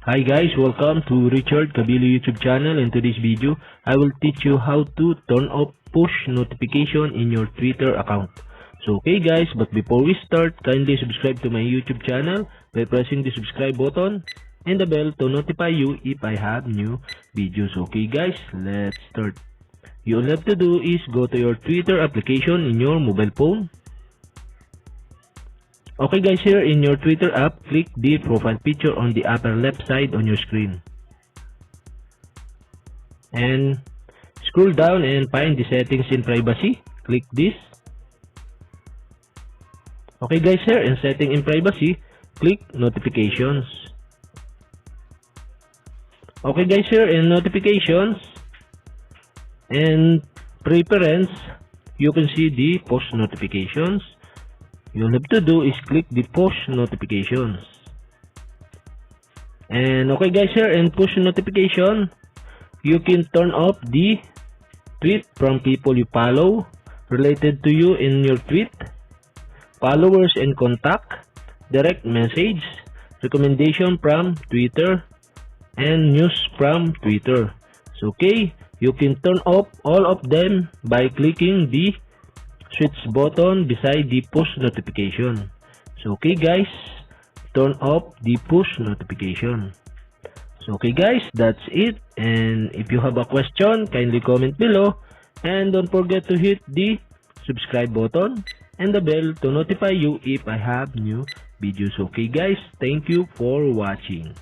Hi guys, welcome to Richard Cabile YouTube channel. In today's video, I will teach you how to turn off push notification in your Twitter account. So okay guys, but before we start, kindly subscribe to my YouTube channel by pressing the subscribe button and the bell to notify you if I have new videos. Okay guys, let's start. You all have to do is go to your Twitter application in your mobile phone. Okay guys, here in your Twitter app, click the profile picture on the upper left side on your screen. And scroll down and find the settings in privacy. Click this. Okay guys, here in setting in privacy, click notifications. Okay guys, here in notifications and preference, you can see the post notifications. You have to do is click the push notifications. And okay guys, here in push notification, you can turn off the tweet from people you follow related to you in your tweet, followers and contact, direct message, recommendation from Twitter, and news from Twitter. So okay, you can turn off all of them by clicking the switch button beside the push notification. So okay guys, turn off the push notification. So okay guys, that's it. And if you have a question, kindly comment below. And don't forget to hit the subscribe button and the bell to notify you if I have new videos. Okay guys, thank you for watching.